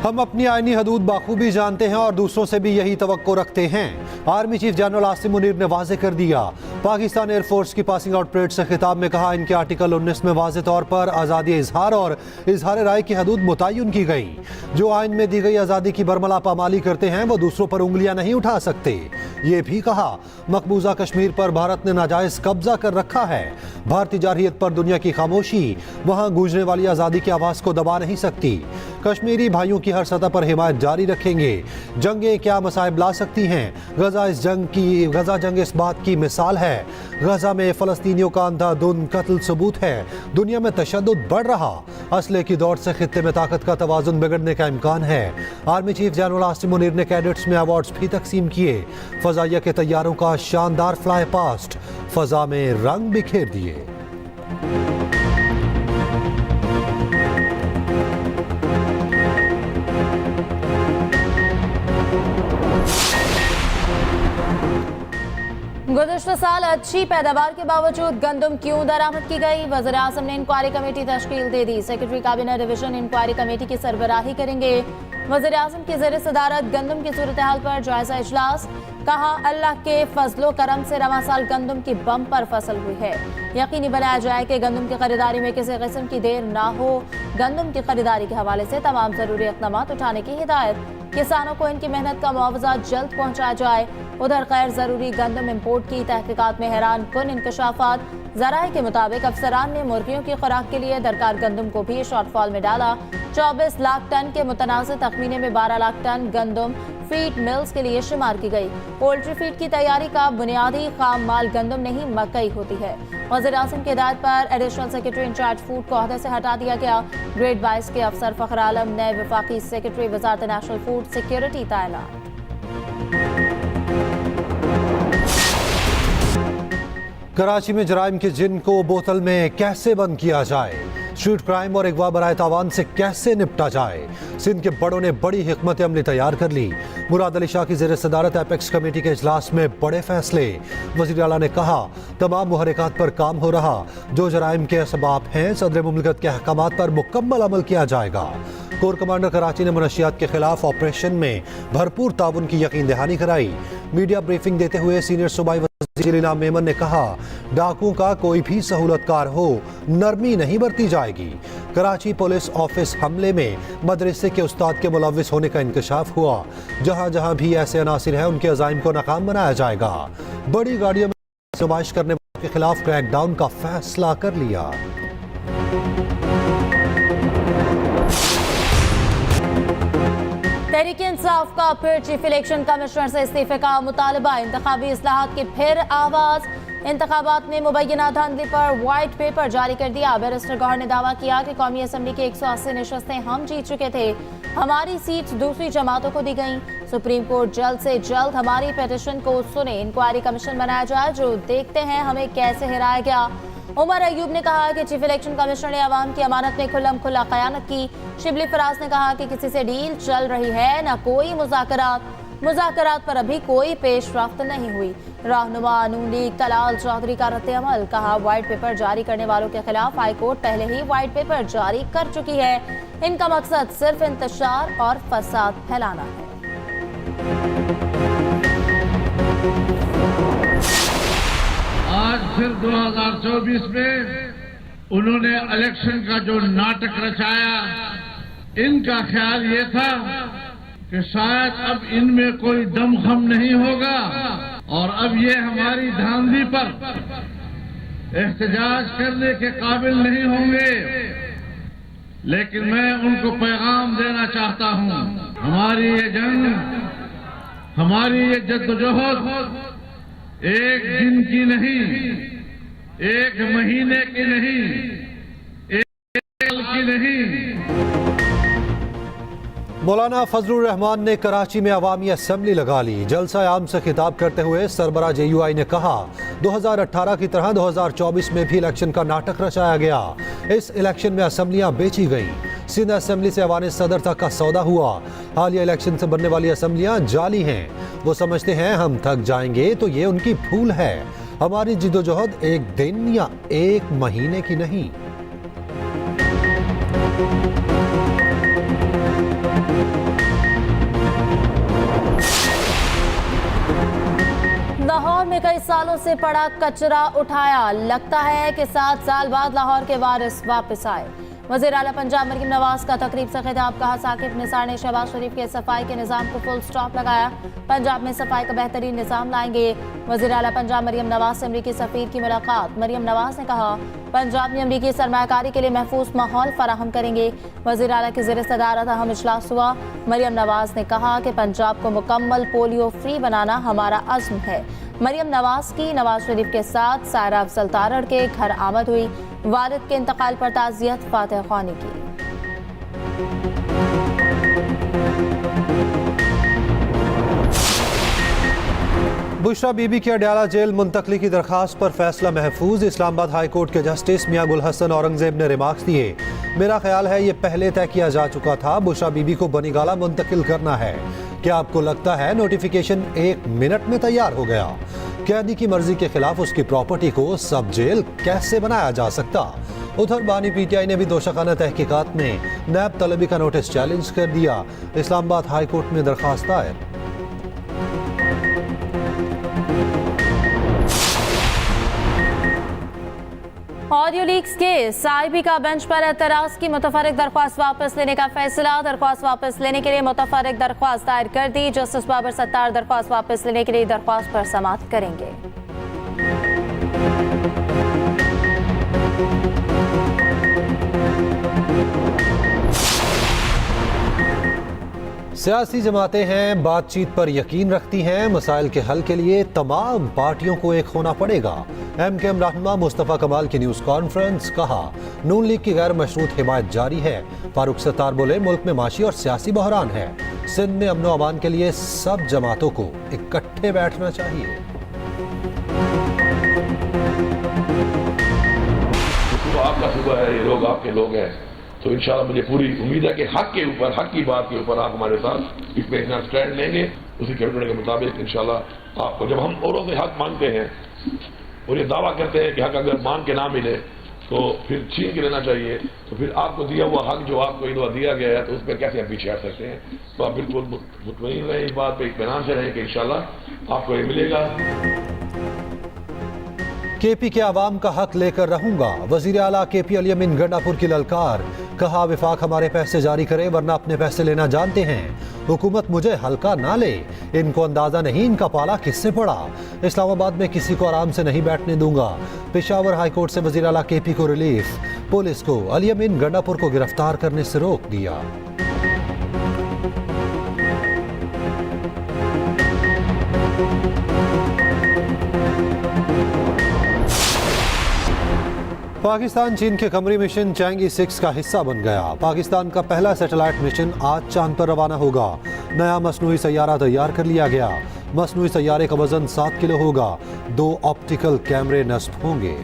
हम अपनी आईनी हदूद बाखूबी जानते हैं और दूसरों से भी यही तवक्को रखते हैं। Army chief general Asim Munir ने वाजे कर दिया। पाकिस्तान एयरफोर्स की पासिंग आउट परेड से खिताब में कहा, इनके आर्टिकल 19 में वाजे तौर पर आज़ादी इजहार और इजहार राय की हदूद मुतय्यन की गई। जो आइन में दी गई आज़ादी की बरमला पामाली करते हैं वो दूसरों पर उंगलियां नहीं उठा सकते। ये भी कहा, मकबूजा कश्मीर पर भारत ने नाजायज कब्जा कर रखा है। भारतीय जारहियत पर दुनिया की खामोशी वहां गूंजने वाली आज़ादी की आवाज़ को दबा नहीं सकती। कश्मीरी भाइयों की हर सतह पर हिमायत जारी रखेंगे। जंगें क्या मसाइब ला सकती हैं, गजा जंग इस बात की मिसाल है। गजा में फ़लस्तीनियों का अंधाधुंध कत्ल सबूत है। दुनिया में तशद्दुद बढ़ रहा, असले की दौड़ से खित्ते में ताकत का तवाज़ुन बिगड़ने का इम्कान है। Army chief general Asim Munir ने कैडेट्स में अवार्ड्स भी तकसीम किए। फ़ज़ाइया के तैयारों का शानदार फ्लाई पास्ट, फ़ज़ा में रंग बिखेर दिए। गुज़श्ता साल अच्छी पैदावार के बावजूद गंदम क्यों दरामद की गई? वज़ीर आज़म ने इंक्वायरी कमेटी तश्कील दे दी। Secretary cabinet division inquiry committee की सरबराही करेंगे। वज़ीर आज़म की ज़ेर सदारत गंदम की सूरत हाल पर जायजा इजलास। कहा, अल्लाह के फजलो करम से रवां साल गंदम की बम्पर फसल हुई है। यकीनी बनाया जाए कि गंदम की खरीदारी में किसी किस्म की देर ना हो। गंदम की खरीदारी के हवाले से तमाम जरूरी इक़दाम उठाने की हिदायत। किसानों को इनकी मेहनत का मुआवजा जल्द पहुँचाया जाए। उधर गैर जरूरी गंदम इम्पोर्ट की तहकीकात में हैरान कुन इंकशाफात। ज़राए के मुताबिक अफसरान ने मुर्गियों की खुराक के लिए दरकार गंदम को भी शॉर्टफॉल में डाला। 24 लाख टन के मुतनाज़िर तखमीने में 12 लाख टन गंदम फीड मिल्स के लिए शुमार की गई। पोल्ट्री फीड की तैयारी का बुनियादी खाम माल गंदम नहीं मकई होती है। वज़ीर आज़म की हिदायत पर एडिशनल सेक्रेटरी इंचार्ज फूड को ओहदे से हटा दिया गया। ग्रेड 22 के अफसर फ़खर आलम नए वफाकी सेक्रेटरी वज़ारत नेशनल फूड सिक्योरिटी तैनात। कराची में जराइम के जिन को बोतल में कैसे बंद किया जाए, स्ट्रीट क्राइम और अगवा बराए तावान से कैसे निपटा जाए, सिंध के बड़ों ने बड़ी हिकमत अमली तैयार कर ली। मुराद अली शाह की ज़ेर सदारत एपेक्स कमेटी के इजलास में बड़े फैसले। वज़ीर आला ने कहा, तमाम मुहर्रिकात पर काम हो रहा। जो जराइम के असबाब हैं, सदर मुमलिकत के अहकामात पर मुकम्मल अमल किया जाएगा। कोर कमांडर कराची ने मुनशियात के खिलाफ ऑपरेशन में भरपूर ताउन की यकीन दहानी कराई। मीडिया ब्रीफिंग देते हुए सीनियर सूबाई वज़ीर इनाम मेमन ने कहा, डाकुओं का कोई भी सहूलतकार हो, नरमी नहीं बरती जाएगी। कराची पुलिस ऑफिस हमले में मदरसे के उस्ताद के मुलव्विस होने का इंकशाफ हुआ। जहां जहां भी ऐसे अनासिर हैं, उनके अज़ाइम को नाकाम बनाया जाएगा। बड़ी गाड़ियों में नुमाइश करने वालों के खिलाफ क्रैकडाउन का फैसला कर लिया। तहरीक इंसाफ का फिर चीफ इलेक्शन कमिश्नर से इस्तीफे का मुतालबा। इंतखाबी इस्लाहात की फिर आवाज। इंतखाबात में मुबैना धांधली पर वाइट पेपर जारी कर दिया। बैरिस्टर गौहर ने दावा किया कि कौमी असम्बली की 180 नशस्तें हम जीत चुके थे। हमारी सीट दूसरी जमातों को दी गई। सुप्रीम कोर्ट जल्द से जल्द हमारी पिटीशन को सुने। इंक्वायरी कमीशन बनाया जाए जो देखते हैं हमें कैसे हिराया गया। उमर अयूब ने कहा कि चीफ इलेक्शन कमिश्नर ने अवाम की अमानत में खुल्लम खुल्ला खयानत की। शिबली फराज ने कहा कि किसी से डील चल रही है, न कोई मुज़ाकरात पर अभी कोई पेशरफ्त नहीं हुई। रहनुमा नून लीग तलाल चौधरी का रद्द अमल। कहा, व्हाइट पेपर जारी करने वालों के खिलाफ हाई कोर्ट पहले ही व्हाइट पेपर जारी कर चुकी है। इनका मकसद सिर्फ इंतशार और फसाद फैलाना है। आज फिर 2024 में उन्होंने इलेक्शन का जो नाटक रचाया, इनका ख्याल ये था कि शायद अब इनमें कोई दमखम नहीं होगा और अब ये हमारी धांधली पर एहतजाज करने के काबिल नहीं होंगे। लेकिन मैं उनको पैगाम देना चाहता हूं, हमारी ये जंग, हमारी ये जद्दोजहद एक दिन की नहीं, एक महीने की नहीं, एक साल की नहीं। मौलाना फजलुर रहमान ने कराची में अवामी असम्बली लगा ली। जलसा आम से खिताब करते हुए सरबरा JUI ने कहा, 2018 की तरह 2024 में भी इलेक्शन का नाटक रचाया गया। इस इलेक्शन में असम्बलियां बेची गईं। सिंध असम्बली से ऐवान सदर तक का सौदा हुआ। हालिया इलेक्शन से बनने वाली असम्बलियां जाली हैं। वो समझते हैं हम थक जाएंगे, तो ये उनकी भूल है। हमारी जिद्दोजहद एक दिन या एक महीने की नहीं। लाहौर में कई सालों से पड़ा कचरा उठाया, लगता है कि 7 साल बाद लाहौर के वारिस वापस आए। वज़ीर आला पंजाब मरियम नवाज का तकरीब से खिताब, कहा साकिब निसार ने शहबाज शरीफ के सफाई के निज़ाम को फुल स्टॉप लगाया, पंजाब में सफाई का बेहतरीन निज़ाम लाएंगे। वज़ीर आला पंजाब मरियम नवाज से अमरीकी सफ़ीर की मुलाकात, मरियम नवाज ने कहा पंजाब में अमरीकी सरमायाकारी के लिए महफूज माहौल फराहम करेंगे। वज़ीर आला की ज़ेर सदारत अहम इजलास हुआ, मरियम नवाज ने कहा कि पंजाब को मुकम्मल पोलियो फ्री बनाना हमारा अज़्म है। मरियम नवाज की नवाज शरीफ के साथ सायरा अफजल तारड़ के घर आमद हुई, वालिद के इंतकाल पर ताज़ियत फातिह ख़ानी की। बुशरा बीबी की अडयाला जेल मुंतकली की दरखास्त पर फैसला महफूज, इस्लामाबाद हाई कोर्ट के जस्टिस मियां गुल हसन औरंगजेब ने रिमार्क्स दिए, मेरा ख्याल है ये पहले तय किया जा चुका था, बुशरा बीबी को बनीगाला मुंतकिल करना है। क्या आपको लगता है नोटिफिकेशन 1 मिनट में तैयार हो गया? कैदी की मर्जी के खिलाफ उसकी प्रॉपर्टी को सब जेल कैसे बनाया जा सकता? उधर बानी पीटीआई ने भी दोषखाना तहकीकात में नैब तलबी का नोटिस चैलेंज कर दिया, इस्लामाबाद हाई कोर्ट में दरखास्त दायर। ऑडियो लीक्स के साहिबी का बेंच पर एतराज की मुतफर्रिक दरख्वास्त वापस लेने का फैसला, दरख्वास्त वापस लेने के लिए मुतफर्रिक दरख्वास्त दायर कर दी। जस्टिस बाबर सत्तार दरख्वास्त वापस लेने के लिए दरख्वास्त पर समाअत करेंगे। सियासी जमातें हैं, बातचीत पर यकीन रखती हैं, मसाइल के हल के लिए तमाम पार्टियों को एक होना पड़ेगा। MKM रहनुमा मुस्तफ़ा कमाल की न्यूज़ कॉन्फ्रेंस, कहा नून लीग की गैर मशरूत हिमायत जारी है। फारूक सत्तार बोले मुल्क में माशी और सियासी बहरान है, सिंध में अमन व अमान के लिए सब जमातों को इकट्ठे बैठना चाहिए। आपका सूबा है, ये लोग आपके लोग हैं, तो इंशाल्लाह मुझे पूरी उम्मीद है कि हक के ऊपर, हक की बात के ऊपर आप हमारे साथ इस पे इतना स्टैंड लेंगे। उसी कमिटमेंट के मुताबिक इंशाल्लाह आपको, जब हम औरों से हक मांगते हैं और ये दावा करते हैं कि हक अगर मांग के ना मिले तो फिर छीन के लेना चाहिए, तो फिर आपको दिया हुआ हक जो आपको इन दिया गया है तो उस पर कैसे हम पीछे हट सकते हैं? तो आप बिल्कुल मुतमईन रहें, इस बात पर इत्मीनान से रहें कि इंशाल्लाह आपको ये मिलेगा। KP के आवाम का हक लेकर रहूंगा, वजीर आला KP अली अमीन गंडापुर की ललकार, कहा विफाक हमारे पैसे जारी करे वरना अपने पैसे लेना जानते हैं, हुकूमत मुझे हल्का ना ले, इनको अंदाजा नहीं इनका पाला किससे पड़ा, इस्लामाबाद में किसी को आराम से नहीं बैठने दूंगा। पेशावर हाई कोर्ट से वजीर आला KP को रिलीफ, पुलिस को अली अमीन गंडापुर को गिरफ्तार करने से रोक दिया। पाकिस्तान चीन के कमरी मिशन चैंगी 6 का हिस्सा बन गया। पाकिस्तान का पहला सैटेलाइट मिशन आज चांद पर रवाना होगा। नया मसनूई सैयारा तैयार कर लिया गया। मसनूई सैयारे का वजन 7 किलो होगा। 2 ऑप्टिकल कैमरे नस्ब होंगे।